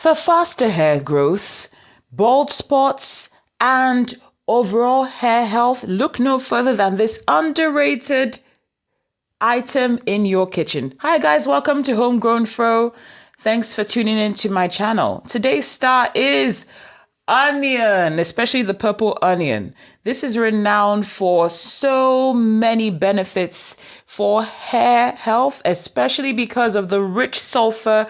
For faster hair growth, bald spots, and overall hair health, look no further than this underrated item in your kitchen. Hi guys, welcome to Homegrown Fro. Thanks for tuning into my channel. Today's star is onion, especially the purple onion. This is renowned for so many benefits for hair health, especially because of the rich sulfur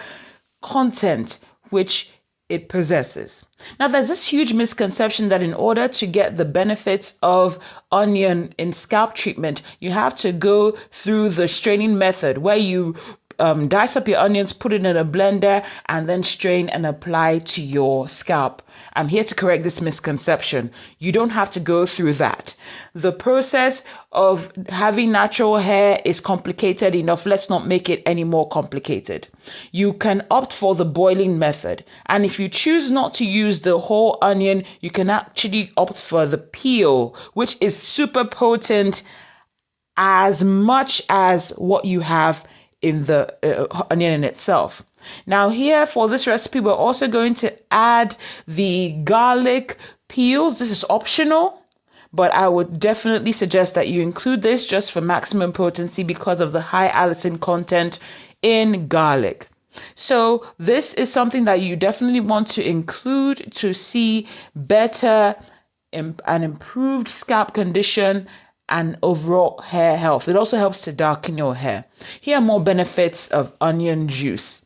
content which it possesses. Now, there's this huge misconception that in order to get the benefits of onion in scalp treatment, you have to go through the straining method where you dice up your onions, put it in a blender, and then strain and apply to your scalp. I'm here to correct this misconception. You don't have to go through that. The process of having natural hair is complicated enough. Let's not make it any more complicated. You can opt for the boiling method. And if you choose not to use the whole onion, you can actually opt for the peel, which is super potent as much as what you have in the onion in itself. Now here for this recipe, we're also going to add the garlic peels. This is optional, but I would definitely suggest that you include this just for maximum potency because of the high allicin content in garlic. So this is something that you definitely want to include to see better and improved scalp condition and overall hair health. It also helps to darken your hair. Here are more benefits of onion juice.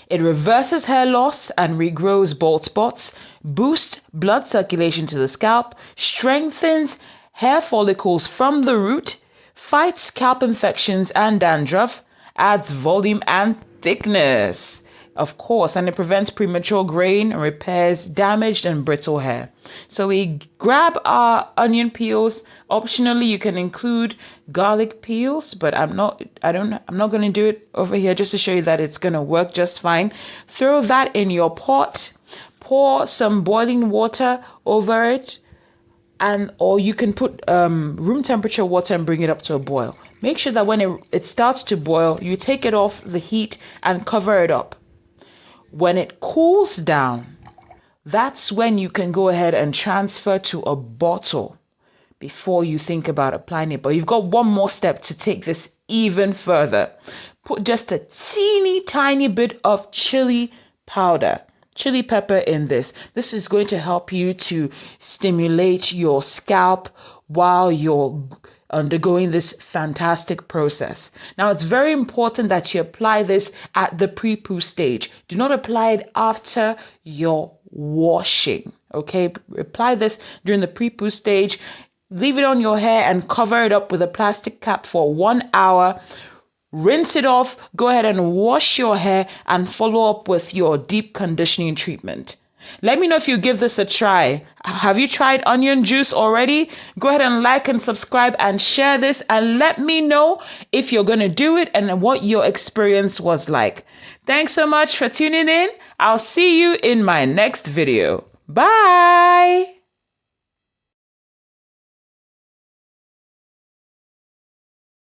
It reverses hair loss and regrows bald spots, boosts blood circulation to the scalp, strengthens hair follicles from the root, fights scalp infections and dandruff, adds volume and thickness, of course, and it prevents premature graying and repairs damaged and brittle hair. So we grab our onion peels. Optionally, you can include garlic peels, but I'm not going to do it over here just to show you that it's going to work just fine. Throw that in your pot, pour some boiling water over it, or you can put room temperature water and bring it up to a boil. Make sure that when it starts to boil, you take it off the heat and cover it up. When it cools down, that's when you can go ahead and transfer to a bottle before you think about applying it. But you've got one more step to take this even further. Put just a teeny tiny bit of chili powder, chili pepper in this. This is going to help you to stimulate your scalp while you're undergoing this fantastic process. Now, it's very important that you apply this at the pre-poo stage. Do not apply it after your washing, okay? Apply this during the pre-poo stage. Leave it on your hair and cover it up with a plastic cap for 1 hour. Rinse it off. Go ahead and wash your hair and follow up with your deep conditioning treatment. Let me know if you give this a try. Have you tried onion juice already? Go ahead and like and subscribe and share this and let me know if you're going to do it and what your experience was like. Thanks so much for tuning in. I'll see you in my next video. Bye.